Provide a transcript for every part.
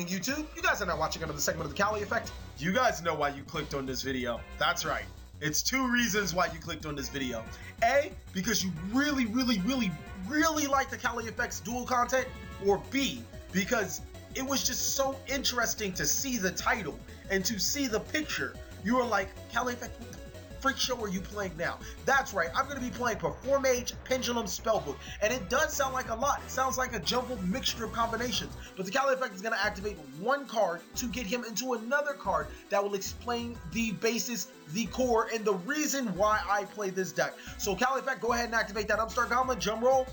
evening, YouTube. You guys are now watching another segment of the Cali Effect. You guys know why you clicked on this video. That's right. It's two reasons why you clicked on this video. A, because you really like the TheCaliEffectX dual content, or B, because it was just so interesting to see the title and to see the picture. You were like, TheCaliEffect, what the freak show are you playing now? That's right, I'm going to be playing Performage Pendulum Spellbook, and it does sound like a lot. It sounds like a jumbled mixture of combinations, but the TheCaliEffect is going to activate one card to get him into another card that will explain the basis, the core, and the reason why I play this deck. So TheCaliEffect, go ahead and activate that Upstart Gauntlet, drum roll.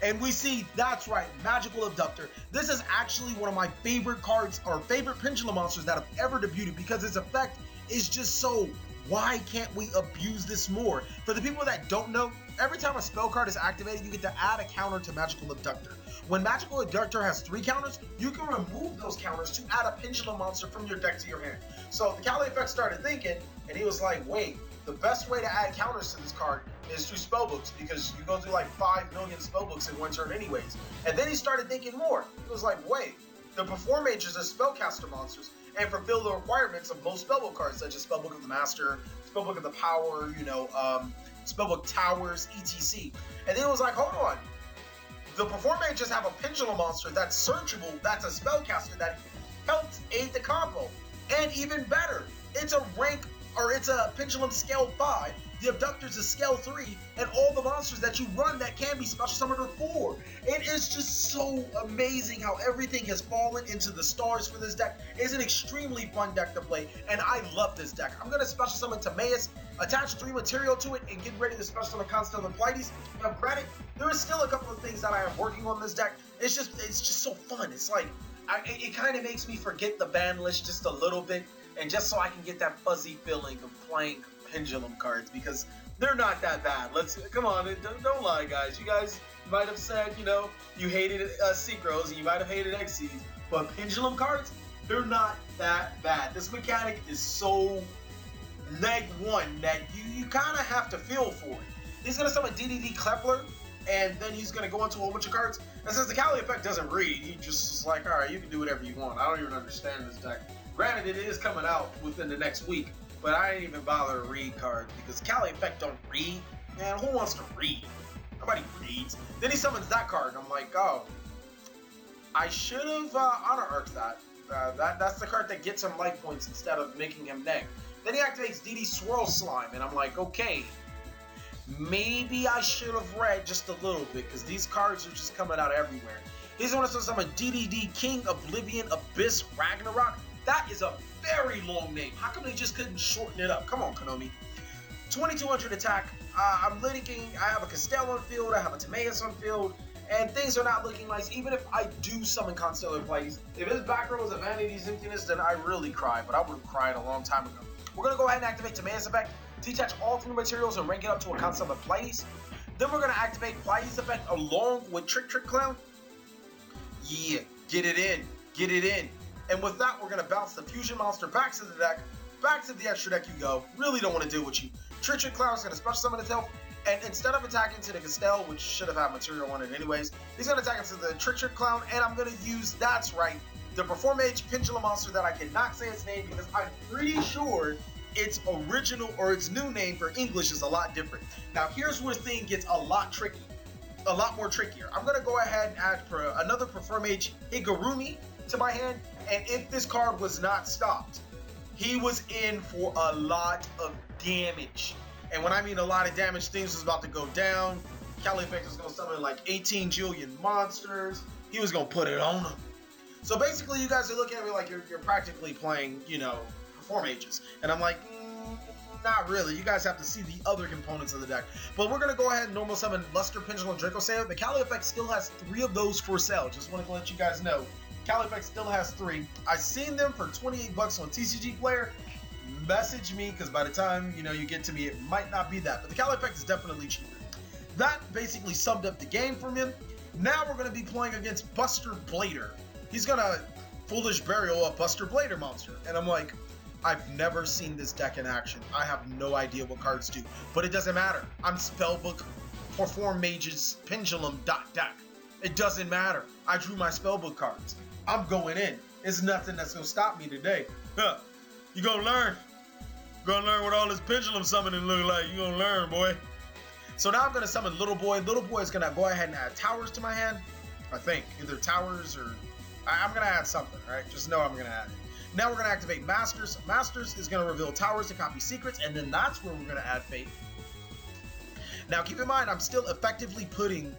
And we see, that's right, Magical Abductor. This is actually one of my favorite cards, or favorite Pendulum monsters that have ever debuted, because its effect is just so, why can't we abuse this more? For the people that don't know, every time a spell card is activated, you get to add a counter to Magical Abductor. When Magical Abductor has 3 counters, you can remove those counters to add a Pendulum monster from your deck to your hand. So the TheCaliEffect started thinking, and he was like, wait, the best way to add counters to this card is through spellbooks, because you go through like 5 million spellbooks in one turn anyways. And then he started thinking more. He was like, wait, the Performages are spellcaster monsters and fulfill the requirements of most spellbook cards, such as Spellbook of the Master, Spellbook of the Power, Spellbook Towers, etc. And then it was like, hold on, the Performages have a Pendulum monster that's searchable, that's a spellcaster that helps aid the combo. And even better, it's a Pendulum scale 5, the Abductor's a scale 3, and all the monsters that you run that can be special summoned are 4. It is just so amazing how everything has fallen into the stars for this deck. It's an extremely fun deck to play, and I love this deck. I'm going to special summon Timaeus, attach 3 material to it, and get ready to special summon Constellar Pleiades. Now granted, there is still a couple of things that I am working on this deck. It's just so fun. It's like, it kind of makes me forget the ban list just a little bit, and just so I can get that fuzzy feeling of playing Pendulum cards, because they're not that bad. Come on, don't lie, guys. You guys might have said, you hated Synchros, and you might have hated Xyz, but Pendulum cards, they're not that bad. This mechanic is so leg 1 that you kind of have to feel for it. He's going to summon DDD Klepler, and then he's going to go into a whole bunch of cards. And since the TheCaliEffect doesn't read, he just is like, alright, you can do whatever you want. I don't even understand this deck. Granted, it is coming out within the next week, but I ain't even bother to read cards, because TheCaliEffect don't read. Man, who wants to read? Nobody reads. Then he summons that card, and I'm like, oh, I should have Honor Arced that. That's the card that gets him life points instead of making him neg. Then he activates DD Swirl Slime, and I'm like, okay, maybe I should have read just a little bit, because these cards are just coming out everywhere. He's going to summon DDD King Oblivion Abyss Ragnarok. That is a very long name. How come they just couldn't shorten it up? Come on, Konami. 2200 attack. I'm linking. I have a Castell on field. I have a Timaeus on field. And things are not looking nice. Even if I do summon Constellar Pleiades, if his back row is a Vanity's Emptiness, then I really cry. But I would have cried a long time ago. We're going to go ahead and activate Timaeus effect. Detach all 3 materials and rank it up to a Constellar Pleiades. Then we're going to activate Pleiades effect along with Trick Clown. Yeah, get it in. Get it in. And with that, we're going to bounce the fusion monster back to the deck. Back to the extra deck you go. Really don't want to deal with you. Trick Clown is going to special summon itself. And instead of attacking to the Castell, which should have had material on it anyways, he's going to attack into the Trick Clown. And I'm going to use, that's right, the Performage Pendulum monster that I cannot say its name, because I'm pretty sure its original or its new name for English is a lot different. Now, here's where the thing gets a lot tricky. A lot more trickier. I'm going to go ahead and add another Performage Higurumi to my hand, and if this card was not stopped, he was in for a lot of damage. And when I mean a lot of damage, things was about to go down. TheCaliEffect was going to summon like 18 jillion monsters. He was going to put it on them. So basically, you guys are looking at me like you're practically playing, Performages. And I'm like, not really. You guys have to see the other components of the deck. But we're going to go ahead and normal summon Luster, Pendulum, Dracosaur. The TheCaliEffect still has 3 of those for sale. Just want to let you guys know. TheCaliEffect still has 3. I've seen them for 28 bucks on TCG Player. Message me, because by the time you get to me, it might not be that. But the TheCaliEffect is definitely cheaper. That basically summed up the game from him. Now we're going to be playing against Buster Blader. He's going to Foolish Burial a Buster Blader monster. And I'm like, I've never seen this deck in action. I have no idea what cards do. But it doesn't matter. I'm Spellbook Performage's Pendulum deck. It doesn't matter. I drew my Spellbook cards. I'm going in. There's nothing that's gonna stop me today. Huh. You gonna learn. You're gonna learn what all this pendulum summoning look like. You gonna learn, boy. So now I'm gonna summon Little Boy. Little Boy is gonna go ahead and add towers to my hand. I think either towers or I'm gonna add something, right? Just know I'm gonna add it. Now we're gonna activate Masters. Masters is gonna reveal towers to copy secrets, and then that's where we're gonna add Fate. Now keep in mind, I'm still effectively putting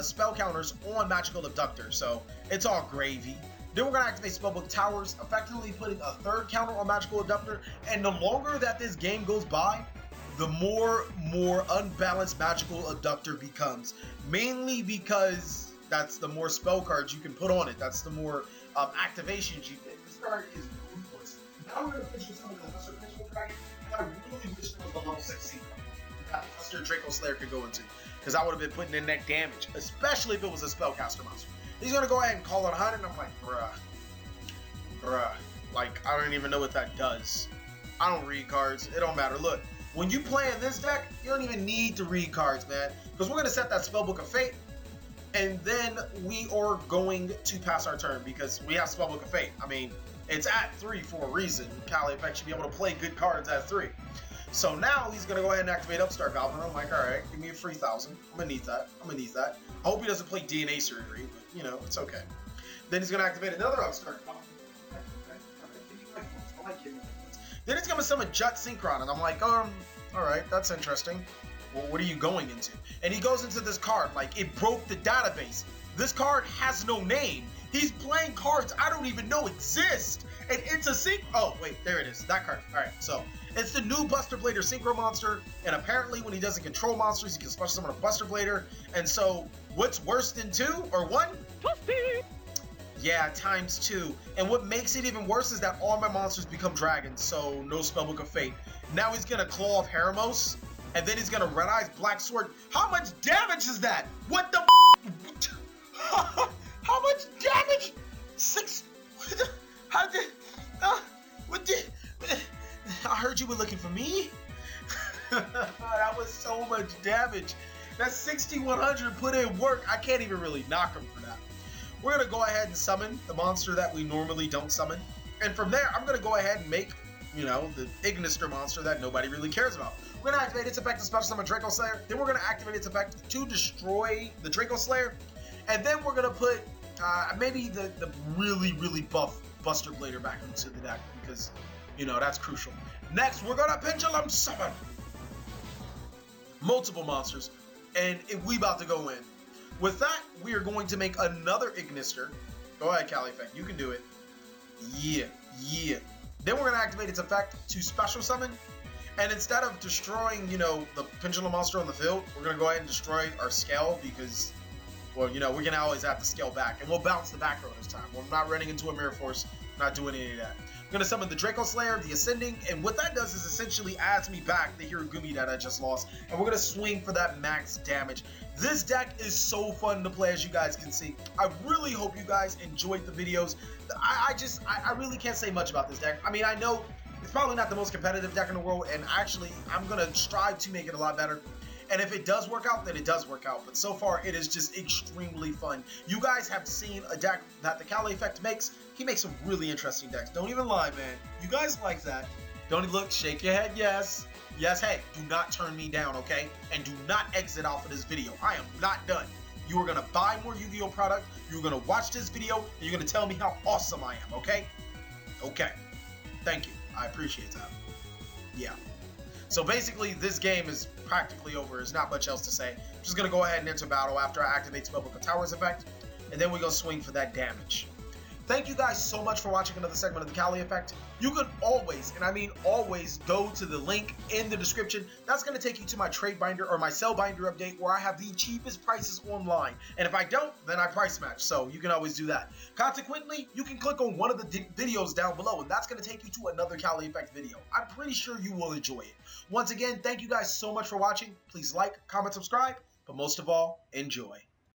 spell counters on Magical Abductor, so it's all gravy. Then we're gonna activate Spellbook Towers, effectively putting a third counter on Magical Abductor, and the longer that this game goes by, the more unbalanced Magical Abductor becomes. Mainly because that's the more spell cards you can put on it. That's the more activations you get. This card is ruthless. Now we're gonna finish with some of the lesser Pendulum Dragon, and I really wish there was the level 16 that Buster Draco Slayer could go into, because I would have been putting in that damage, especially if it was a spellcaster monster. He's gonna go ahead and call it 100, and I'm like, bruh, like I don't even know what that does. I don't read cards. It don't matter. Look, when you play in this deck, you don't even need to read cards, man, because we're gonna set that Spellbook of Fate, and then we are going to pass our turn because we have Spellbook of Fate. I mean, it's at 3 for a reason. TheCaliEffectX should be able to play good cards at 3. So now he's gonna go ahead and activate Upstart Valve, and I'm like, all right, give me a free 1,000. I'm gonna need that. I hope he doesn't play DNA Surgery, but you know, it's okay. Then he's gonna activate another Upstart Valve. Then he's gonna summon Jut Synchron, and I'm like, all right, that's interesting. Well, what are you going into? And he goes into this card, like it broke the database. This card has no name. He's playing cards I don't even know exist. And it's a oh, wait, there it is. That card. All right, so it's the new Buster Blader Synchro monster. And apparently when he doesn't control monsters, he can special summon a Buster Blader. And so what's worse than 2 or 1? Yeah, ×2. And what makes it even worse is that all my monsters become dragons. So no Spellbook of Fate. Now he's going to Claw of Heramos. And then he's going to Red Eyes Black Sword. How much damage is that? What the How much damage? 6. How did? What did? I heard you were looking for me. That was so much damage. That's 6,100 put in work. I can't even really knock him for that. We're gonna go ahead and summon the monster that we normally don't summon, and from there, I'm gonna go ahead and make, you know, the Ignister monster that nobody really cares about. We're gonna activate its effect to special summon Draco Slayer. Then we're gonna activate its effect to destroy the Draco Slayer. And then we're gonna put maybe the really buff Buster Blader back into the deck because, you know, that's crucial. Next, we're gonna Pendulum summon multiple monsters, and we about to go in. With that, we are going to make another Ignister. Go ahead, TheCaliEffectX, you can do it. Yeah. Then we're gonna activate its effect to special summon, and instead of destroying, you know, the Pendulum monster on the field, we're gonna go ahead and destroy our scale because, well, you know, we're gonna always have to scale back, and we'll bounce the back row this time. We're not running into a Mirror Force, not doing any of that. I'm gonna summon the Draco Slayer, the Ascending, and what that does is essentially adds me back the Hiragumi that I just lost, and we're gonna swing for that max damage. This deck is so fun to play, as you guys can see. I really hope you guys enjoyed the videos. I really can't say much about this deck. I mean, I know it's probably not the most competitive deck in the world, and actually, I'm gonna strive to make it a lot better. And if it does work out, then it does work out. But so far, it is just extremely fun. You guys have seen a deck that TheCaliEffectX makes. He makes some really interesting decks. Don't even lie, man. You guys like that. Don't even look, shake your head, yes. Yes, hey, do not turn me down, okay? And do not exit off of this video. I am not done. You are going to buy more Yu-Gi-Oh! Product. You're going to watch this video, and you're going to tell me how awesome I am, okay? Okay. Thank you. I appreciate that. Yeah. So basically, this game is practically over. There's not much else to say. I'm just going to go ahead and enter battle after I activate Spellbook of Towers effect, and then we're going to swing for that damage. Thank you guys so much for watching another segment of TheCaliEffectX. You can always, and I mean always, go to the link in the description. That's going to take you to my trade binder or my sell binder update where I have the cheapest prices online. And if I don't, then I price match. So you can always do that. Consequently, you can click on one of the videos down below, and that's going to take you to another TheCaliEffectX video. I'm pretty sure you will enjoy it. Once again, thank you guys so much for watching. Please like, comment, subscribe, but most of all, enjoy.